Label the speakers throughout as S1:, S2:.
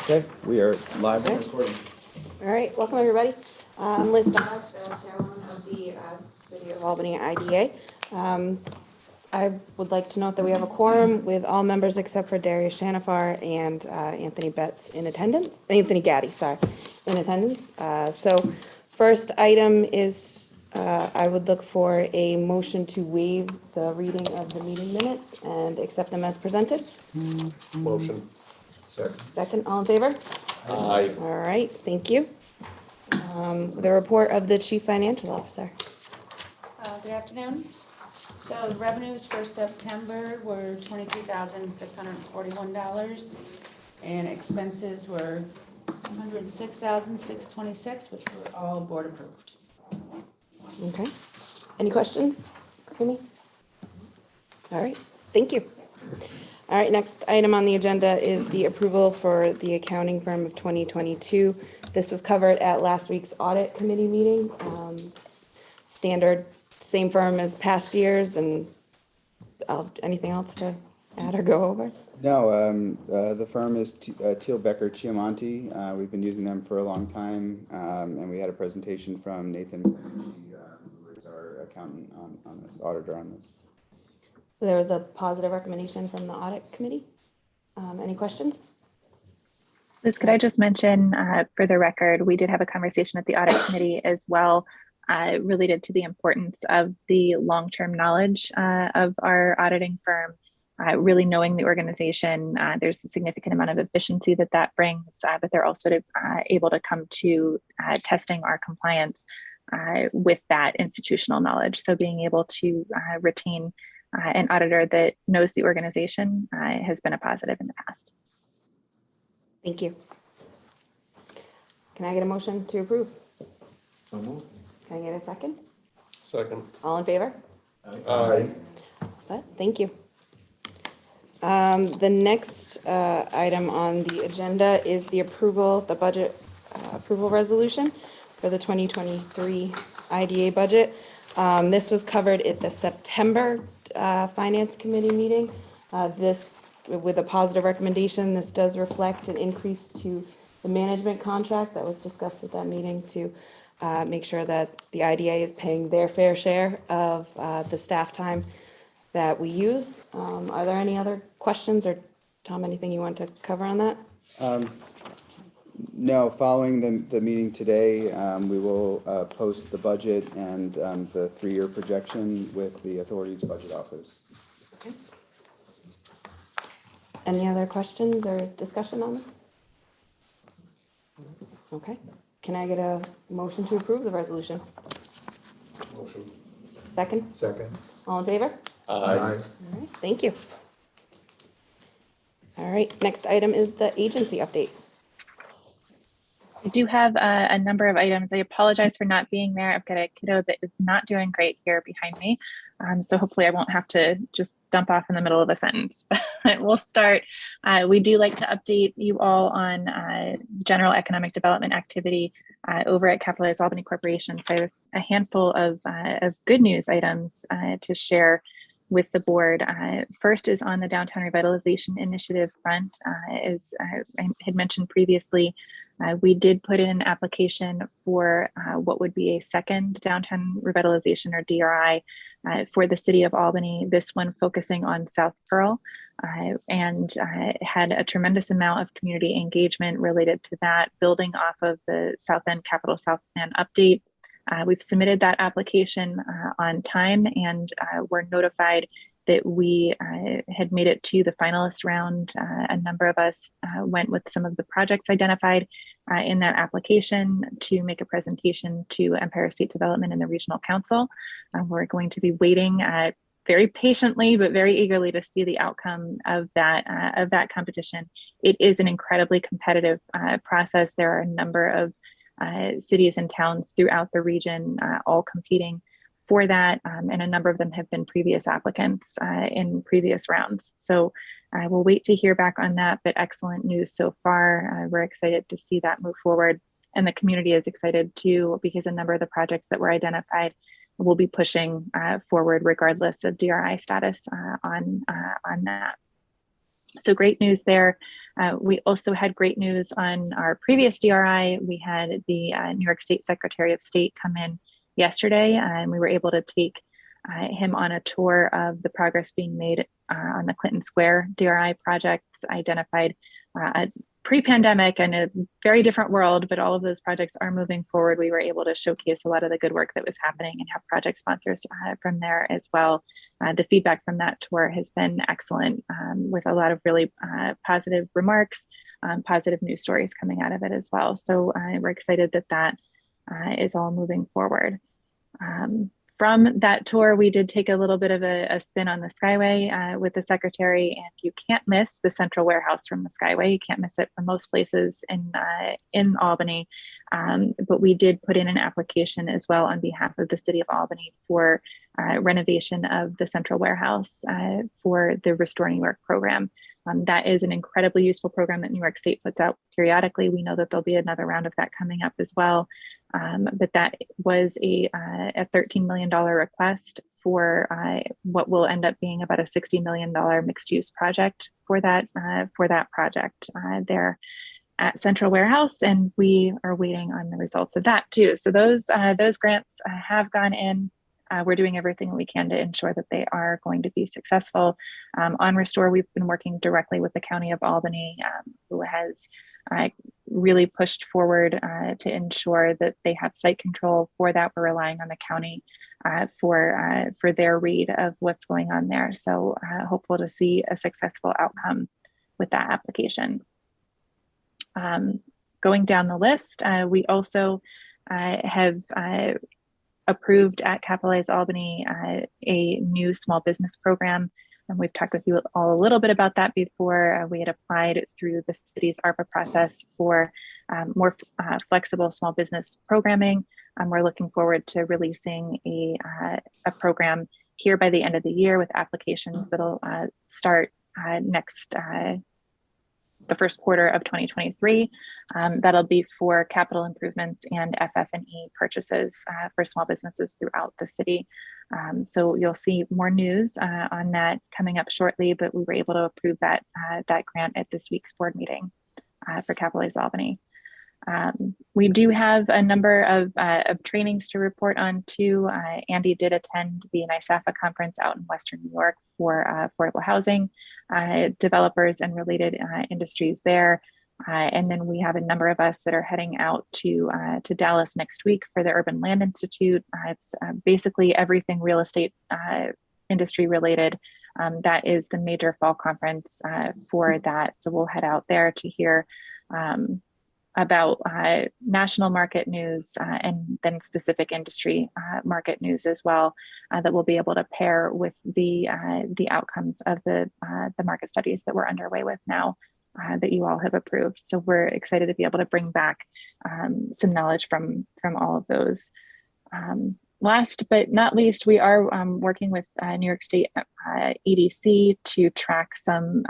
S1: Okay, we are live and recording.
S2: All right, welcome everybody. I'm Liz Dodge, the chairwoman of the City of Albany IDA. I would like to note that we have a quorum with all members except for Darius Shanafar and Anthony Betts in attendance, Anthony Gaddy, sorry, in attendance. So first item is I would look for a motion to waive the reading of the meeting minutes and accept them as presented.
S3: Motion. Second.
S2: Second, all in favor?
S3: Aye.
S2: All right, thank you. The report of the Chief Financial Officer.
S4: Good afternoon. So the revenues for September were $23,641, and expenses were $106,626, which were all board approved.
S2: Okay. Any questions for me? All right, thank you. All right, next item on the agenda is the approval for the accounting firm of 2022. This was covered at last week's audit committee meeting. Standard, same firm as past years, and anything else to add or go over?
S1: No, the firm is Teal Becker Chiamonti. We've been using them for a long time, and we had a presentation from Nathan, who is our accountant on this, auditor on this.
S2: So there was a positive recommendation from the audit committee. Any questions?
S5: Liz, could I just mention for the record, we did have a conversation at the audit committee as well related to the importance of the long-term knowledge of our auditing firm, really knowing the organization. There's a significant amount of efficiency that brings, but they're also able to come to testing our compliance with that institutional knowledge. So being able to retain an auditor that knows the organization has been a positive in the past.
S2: Thank you. Can I get a motion to approve?
S3: So moved.
S2: Can I get a second?
S3: Second.
S2: All in favor?
S3: Aye.
S2: Set. Thank you. The next item on the agenda is the budget approval resolution for the 2023 IDA budget. This was covered at the September Finance Committee meeting. This, with a positive recommendation, this does reflect an increase to the management contract that was discussed at that meeting to make sure that the IDA is paying their fair share of the staff time that we use. Are there any other questions, or Tom, anything you want to cover on that?
S1: No, following the meeting today, we will post the budget and the 3-year projection with the authority's budget office.
S2: Okay. Any other questions or discussion on this? Okay. Can I get a motion to approve the resolution?
S3: Motion.
S2: Second?
S3: Second.
S2: All in favor?
S3: Aye.
S2: All right, thank you. All right, next item is the agency update.
S5: I do have a number of items. I apologize for not being there. I've got a kiddo that is not doing great here behind me. So hopefully I won't have to just dump off in the middle of a sentence. But we'll start. We do like to update you all on general economic development activity over at Capitalize Albany Corporation. So I have a handful of good news items to share with the board. First is on the Downtown Revitalization Initiative front. As I had mentioned previously, we did put in an application for what would be a second downtown revitalization, or DRI, for the city of Albany, this one focusing on South Pearl, and had a tremendous amount of community engagement related to that, building off of the South End Capital South Plan update. We've submitted that application on time, and were notified that we had made it to the finalist round. A number of us went with some of the projects identified in that application to make a presentation to Empire State Development and the Regional Council. We're going to be waiting very patiently, but very eagerly, to see the outcome of that competition. It is an incredibly competitive process. There are a number of cities and towns throughout the region all competing for that, and a number of them have been previous applicants in previous rounds. So we'll wait to hear back on that, but excellent news so far. We're excited to see that move forward, and the community is excited too, because a number of the projects that were identified will be pushing forward regardless of DRI status on that. So great news there. We also had great news on our previous DRI. We had the New York State Secretary of State come in yesterday, and we were able to take him on a tour of the progress being made on the Clinton Square DRI projects, identified pre-pandemic and a very different world, but all of those projects are moving forward. We were able to showcase a lot of the good work that was happening and have project sponsors from there as well. The feedback from that tour has been excellent, with a lot of really positive remarks, positive news stories coming out of it as well. So we're excited that that is all moving forward. From that tour, we did take a little bit of a spin on the Skyway with the secretary, and you can't miss the central warehouse from the Skyway. You can't miss it from most places in Albany. But we did put in an application as well on behalf of the city of Albany for renovation of the central warehouse for the Restore New York program. That is an incredibly useful program that New York State puts out periodically. We know that there'll be another round of that coming up as well. But that was a $13 million request for what will end up being about a $60 million mixed use project for that project there at Central Warehouse. And we are waiting on the results of that too. So those grants have gone in. We're doing everything we can to ensure that they are going to be successful. On Restore, we've been working directly with the County of Albany, who has really pushed forward to ensure that they have site control for that. We're relying on the county for their read of what's going on there. So hopeful to see a successful outcome with that application. Going down the list, we also have approved at Capitalize Albany a new small business program. And we've talked with you all a little bit about that before. We had applied through the city's ARPA process for more flexible small business programming. We're looking forward to releasing a program here by the end of the year with applications that'll start the first quarter of 2023. That'll be for capital improvements and FF&E purchases for small businesses throughout the city. So you'll see more news on that coming up shortly, but we were able to approve that grant at this week's board meeting for Capitalize Albany. We do have a number of trainings to report on too. Andy did attend the NYSAFA conference out in Western New York for affordable housing developers and related industries there. And then we have a number of us that are heading out to Dallas next week for the Urban Land Institute. It's basically everything real estate industry related. That is the major fall conference for that. So we'll head out there to hear about national market news and then specific industry market news as well, that we'll be able to pair with the outcomes of the market studies that we're underway with now that you all have approved. So we're excited to be able to bring back some knowledge from all of those. Last but not least, we are working with New York State EDC to track some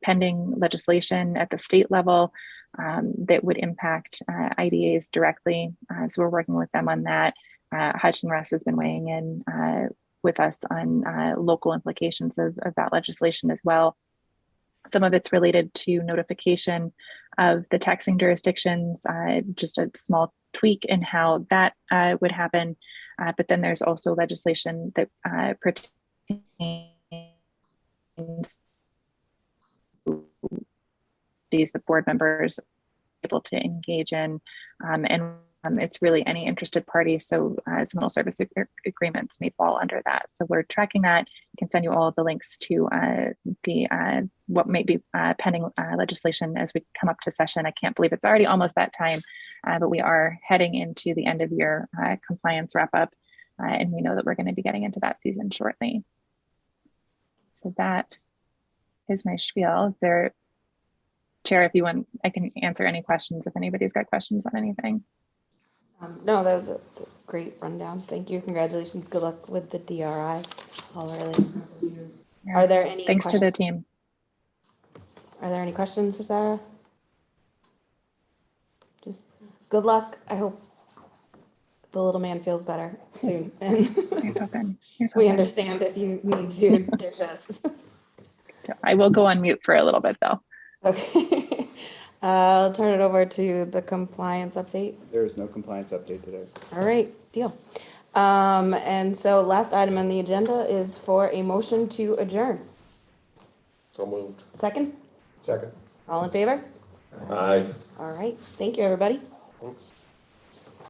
S5: pending legislation at the state level that would impact IDAs directly. So we're working with them on that. Hudson Russ has been weighing in with us on local implications of that legislation as well. Some of it's related to notification of the taxing jurisdictions, just a small tweak in how that would happen. But then there's also legislation that pertains these the board members able to engage in, and it's really any interested party. So supplemental service agreements may fall under that. So we're tracking that. I can send you all of the links to what may be pending legislation as we come up to session. I can't believe it's already almost that time, but we are heading into the end of year compliance wrap up, and we know that we're going to be getting into that season shortly. So that is my spiel. Is there, Chair, if you want, I can answer any questions if anybody's got questions on anything.
S2: No, that was a great rundown. Thank you. Congratulations. Good luck with the DRI. All really impressive news. Are there any
S5: Thanks
S2: questions?
S5: to the team.
S2: Are there any questions for Sarah? Just good luck. I hope the little man feels better soon. And
S5: Here's hoping.
S2: we understand if you need to ditch us.
S5: I will go on mute for a little bit though.
S2: Okay. I'll turn it over to the compliance update.
S1: There is no compliance update today.
S2: All right, deal. And so last item on the agenda is for a motion to adjourn.
S3: So moved.
S2: Second?
S3: Second.
S2: All in favor?
S3: Aye.
S2: All right, thank you, everybody.
S3: Thanks.